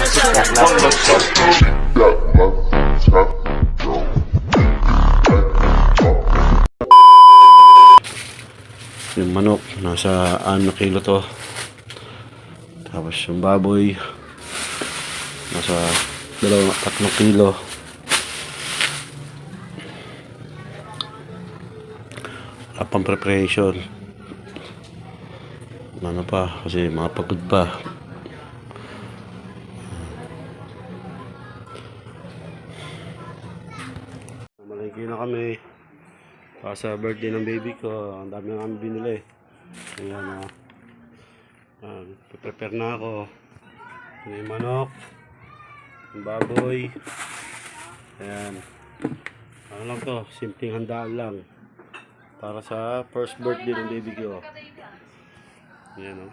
Yung manok, nasa 6 kilo to. Tapos yung baboy, nasa 3 kilo. Wala pang preparation. Ano pa, kasi mga pagod pa. Malingki na kami. Sa birthday ng baby ko, ang dami na kami binili. Ayan o. Prepare na ako. Ito yung manok, yung baboy. Ayan. Ano lang to, simpleng handaan lang. Para sa first birthday ng baby ko. Ayan o.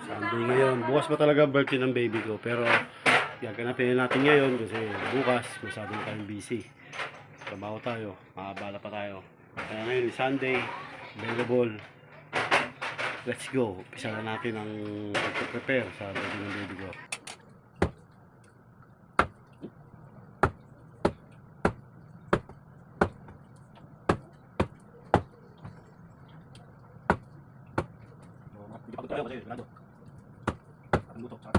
Sunday ngayon. Bukas pa talaga birthday ng baby ko. Pero gaganapin natin ngayon kasi bukas masyado na tayong busy. Trabaho tayo. Makabala pa tayo. Kaya ngayon Sunday. Available. Let's go. Umpisa na natin ang prepare sa birthday ng baby ko. Tayo kasi grado. Ang buto sa.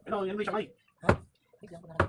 Ano, yan mo siya kay. Ha? Bigyan ko na.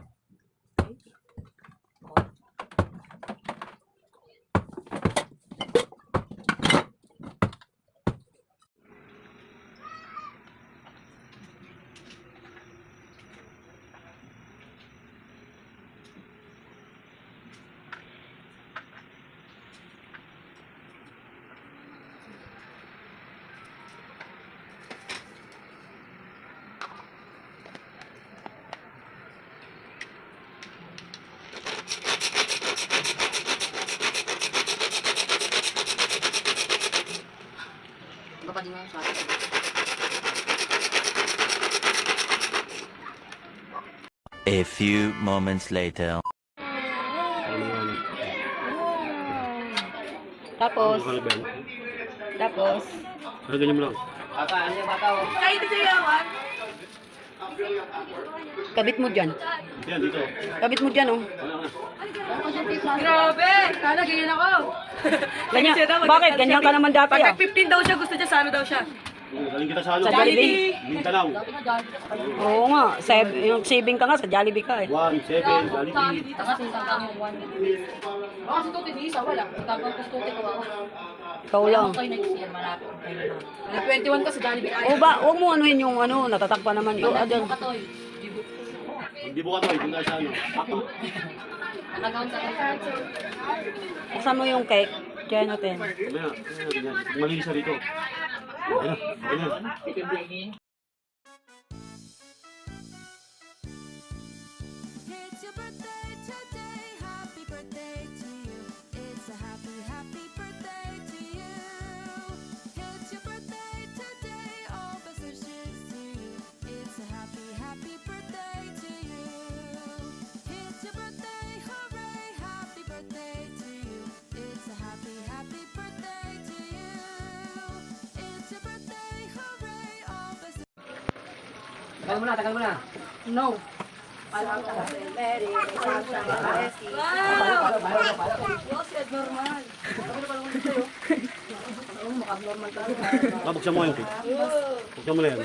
A few moments later. Tapos, Ganyan mo lang. kabit mo dyan. Yan, dito. Kabit mo dyan, oh. Grabe! Kala, ganyan ako. Ganyan, bakit? Ganyan ka naman dati, ah. Pagka 15 daw siya, gusto niya, sa ano daw siya? Galing kita sa ano? Sa Jollibee. Mindanao. Oo nga, yung saving ka nga, sa Jollibee ka, eh. 1, 7, Jollibee. Dito kasi tangkang mo 1. Baka si Tuti, di isa, wala. Tangkang ko Tuti ko ako. Ikaw lang. Kayo nag-siya, malapit. 21 ka sa Jollibee. O ba, huwag mo anuhin yung ano, natatakpan naman yung adyan. Hindi po ka to, hindi ka sa ano. Nakakount sa akin. Buksan mo yung cake. Kaya natin. Ganyan, ganyan. Malinis na dito. Ganyan, ganyan. It's your birthday today, happy birthday to you. It's a happy, happy birthday to you. It's your birthday today, all best wishes to you. It's a happy, happy birthday to you. It's your birthday, hooray, happy birthday to you. It's a happy, happy birthday to you. It's your birthday, hooray, all best. Tagal mo na. No. Alam ka kasi. Very. Wow! Wow, si Ed normal. Maka-normal ka. Buksan mo yung cake. Buksan mo na yan.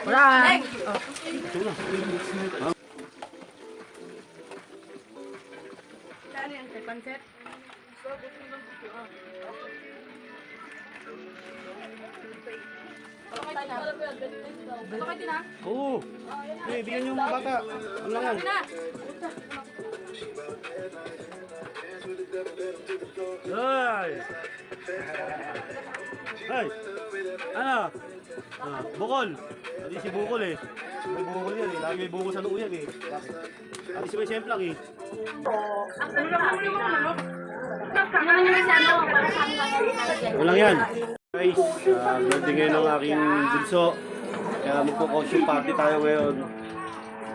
Wala. Buksan mo na. Saan yan? Kay Pancet? Bakit din ha? Oo. Eh, bigyan niyo yung bata. Ano lang yan? Ay! Ay! Ano? Bukol. Hindi si Bukol eh. May bukol yan eh. Lagi may bukol sa noo yan eh. Hindi si may semplang eh. Walang yan. Guys, birthday ngayon ng aking bunso. Kaya magpo-costume party tayo ngayon.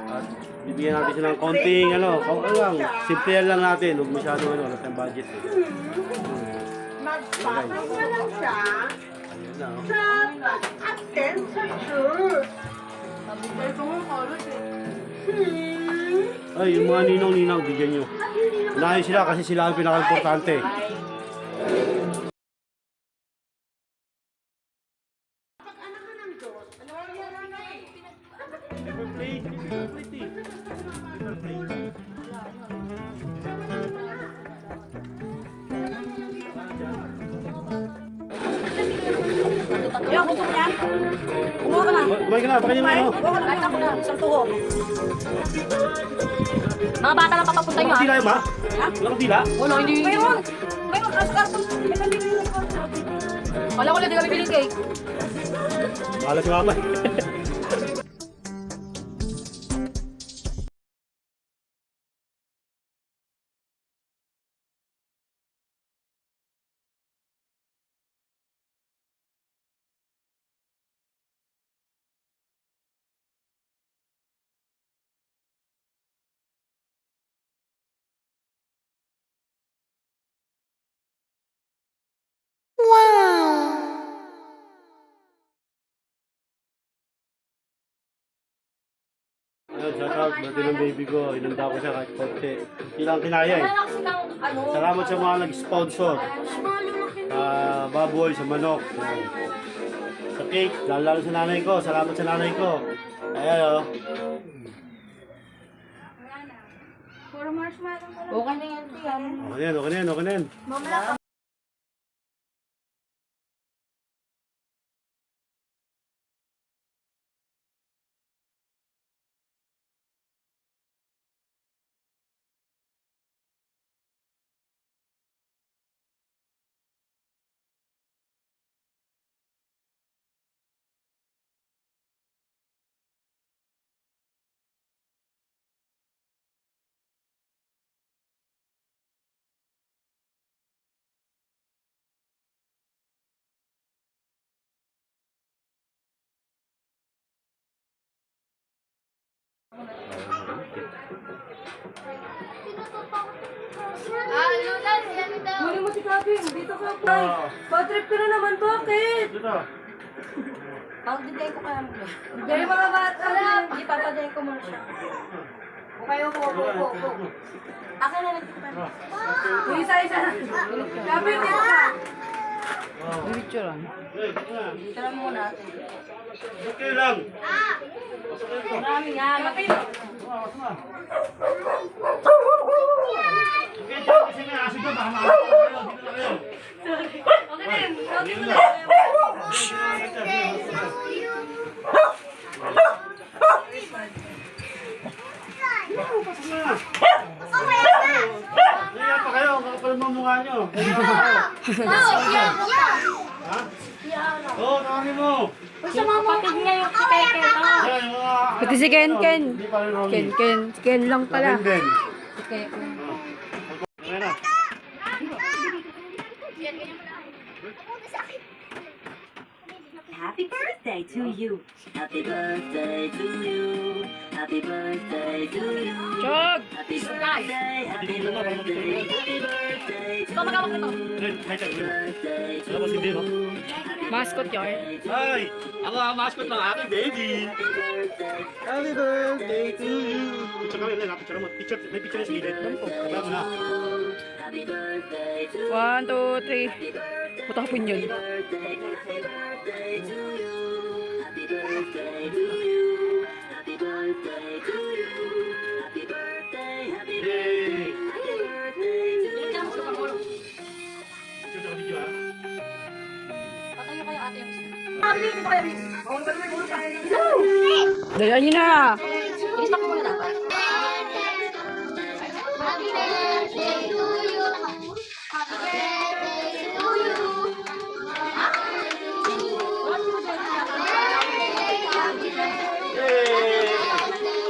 At bibigyan natin siya ng konting ano lang, simple lang natin, huwag masyadong ano, wala tayong budget. Magpapag na lang siya Ayun na, oh. sa pag-attend sa church. Nabukay ko nga kalos eh. Ay, yung mga ninong-ninang, bigyan nyo. Unahin sila kasi sila ang pinaka-importante. Yung gusto mo yan? Kumuha ka na. Kumain ka na, baka nyo ano. Kumuha ka na. Kahit ako na. Isang tuho. Mga bata lang papapunta nyo, Walang ha? tila yun, ma? Ha? Walang tila? Wala, hindi. Mayroon. Mayroon. Nasa karton. May kanili yung karton. Wala ko lang, di kami piling cake. Bahala si mama. Ayun, shout out, birthday ng baby ko. Inanda ko siya kahit konti. Hindi lang kinaya eh. Wala kasi kang ano. Salamat sa mga nag-sponsor. Sa baboy, sa manok. Yan. Sa cake, lalo sa nanay ko. Salamat sa nanay ko. Ayan o. Okay na yan, tiyan. Okay na yan, okay na yan, okay na yan. Muli mo si Kabing, dito ka po. Bad trip ka na naman, bakit? Dito. Pag-diday ko kaya mo. Dahil mga bata. Hindi papaday ko muna siya. Kayo po. Akin na lang. Isa-isa na. Kabing, dito ka. Tira muna. Okay lang. Marami nga. Okay, siya kasi may aso dyan. Baka makakot kayo. Dito na kayo. Okay din. Dito na. Pasok na. Ngayon pa kayo. Kakapal mo mukha nyo. Ha? Oo, tawagin mo. Sa mga kapatid niya yung si Peke. Yan, yung mga... Pati si Ken, Ken. Hindi pa rin Romy. Ken lang pala. Robin din. Okay. Okay na. Happy birthday to you. Happy birthday to you. Happy birthday to you. Chog! Happy birthday. Happy birthday. Happy birthday to you. Red, hi, Ted. Birthday to Alam mo si Dino? Mascot yun. Hi! Ako ang mascot ng aking baby. Happy birthday to you. Picture kami, Len. Picture mo. Picture, may picture na sa gilid. Wala mo na. Happy birthday to you. 1, 2, 3. Putapin yun. Birthday. Happy birthday to you. Happy birthday to you. Happy birthday to you. Happy birthday. Happy Yay! Happy birthday to you. Picture sa video, ha? Patayo kayo ate yung Dayan nyo na. i-stop mo muna dapat. Happy birthday to you. Happy birthday to you. Yay!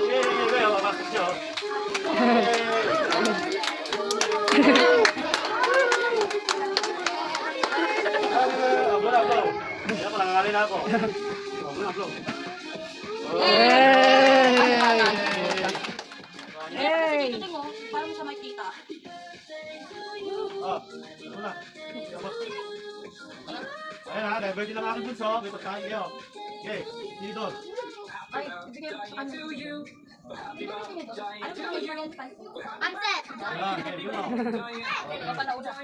Yay! Yay! Makakasok siya, oh. Wala, bro. Kaya ko, nangangalin ako. Wala, bro. birthday ng aking bunso, may pagkain kayo. Okay, dito. Ay, ibigay ko sa kanya. Ano ba yung Unset! Ayan, okay, yun o. Kapanaw na.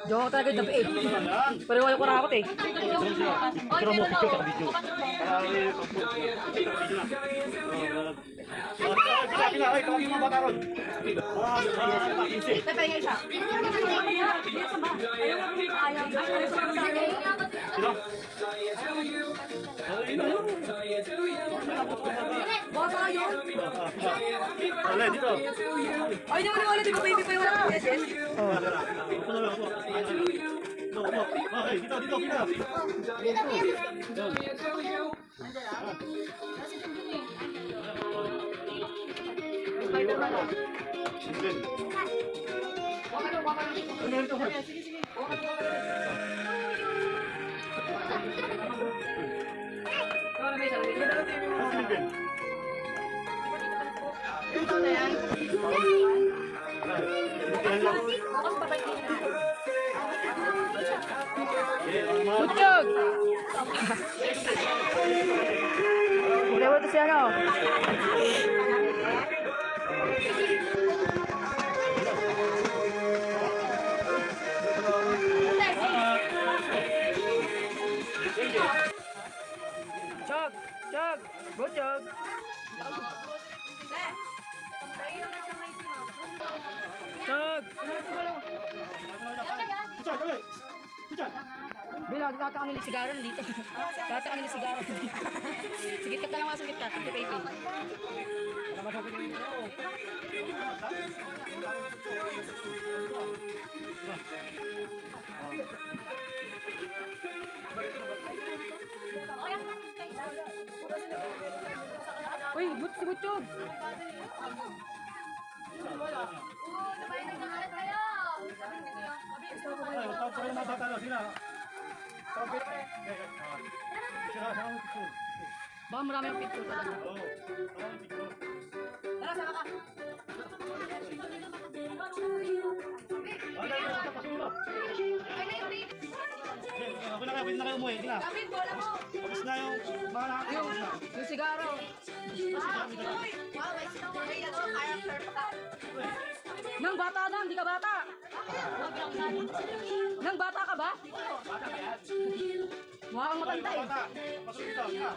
Joke talaga yung dapat eh. Ayan. Pero wala ko rakot eh. Picture mo, picture ka, video. Ay, tawagin mo bata ron. Tatay siya. Sino? Bata yun. Wala, dito. Ay, wala. Di ba baby pa yung wala? Yes, yes. Okay, dito, dito, dito. Butchog! Wala mo ito si ano? Chog! Chog! Butchog! Chog! Bilang, tatakan nila sigaro dito. Tatakan nila sigaro. Sigit ka lang, masugit ka. Sige, baby. Uy, si Butchog! Baka marami ang picture talaga. Tara, sama ka. Ako na kayo, pwede na kayo umuwi. Hindi na. Tapos na yung mga nakakapos na. Yung sigaro. Nang bata na, hindi ka bata. Nang bata ka ba? Mukha kang matanda eh. Pasok dito. Hindi na.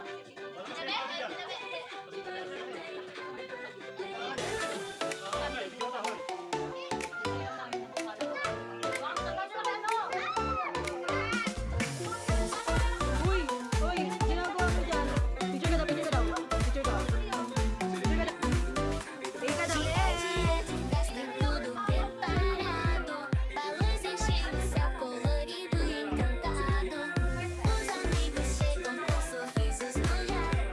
Uy! Uy! Ginagawa ko dyan. Picture ka daw, picture ka daw. Picture ka. Picture ka daw. Picture ka daw. Gasta tudo preparado pra luz encher o céu colorido e encantado. Os amigos chegam com sorrisos no jardim.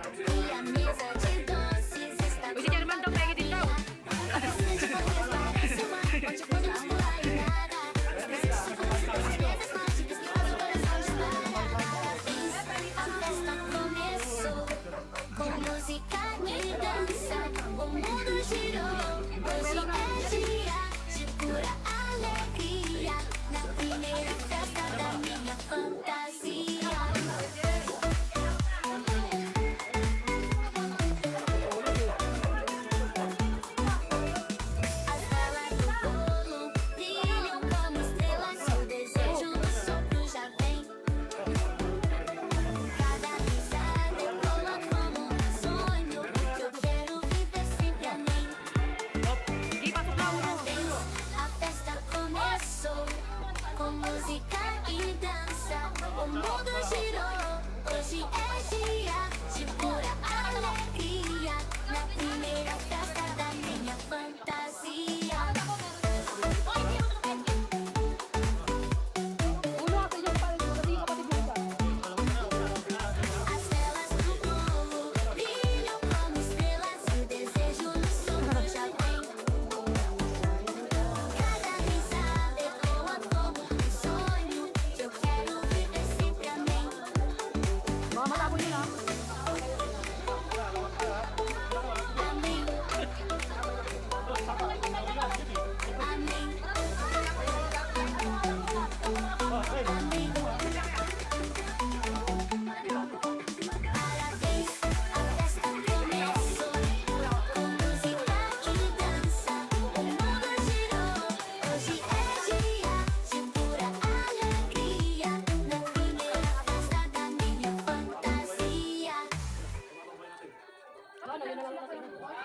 ano, yun na lang natin.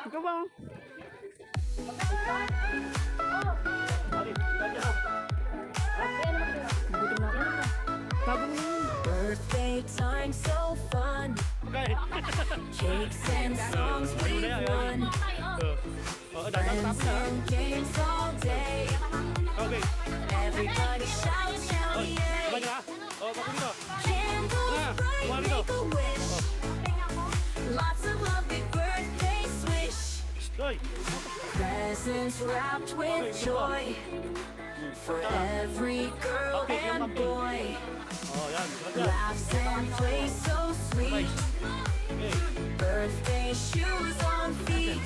Ikaw ba? Gutom na ako. Bago mo yun. Birthday time so fun. Okay. Cakes and songs we won. Friends and games all day. Okay. Everybody shout, shout, yeah. Sabay na. Bago dito. Candles bright, make a wish. Lots of lovely birthday swish. Hoy. Presents wrapped with joy for every girl and boy. Yan. Laughs and play so sweet. Okay. Birthday shoes on feet.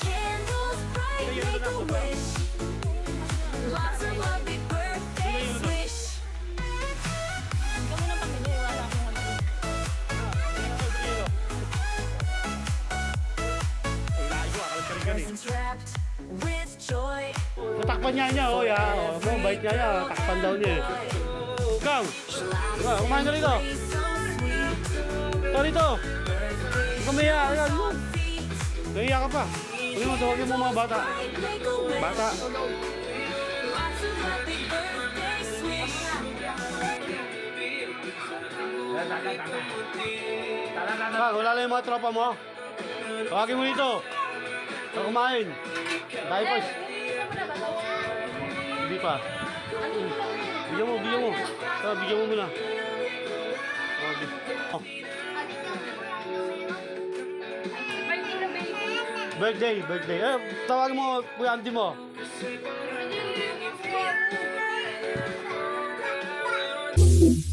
Candles bright, make a wish. Lots of lovely birthday swish. Ikaw muna pamili, wala akong ano. Presents wrapped with joy. Natakpan niya, oh, ya. Oh, bait niya, ya. Takpan daw niya. Ikaw. Kumain ka rito. Play so sweet. Ito rito. Kumiya. Ayan. On feet. Nahiya ka pa. Huwag mo, tawagin mo mga bata. Make a wish. Bata. Lots of happy birthday swish. Kang, wala lang yung mga tropa mo. Tawagin mo dito. Ito kumain. Diapers. Hindi pa. Bigyan mo, bigyan mo. Bigyan mo muna. Oh. Birthday. Tawagin mo, Kuya Andy mo. Baby.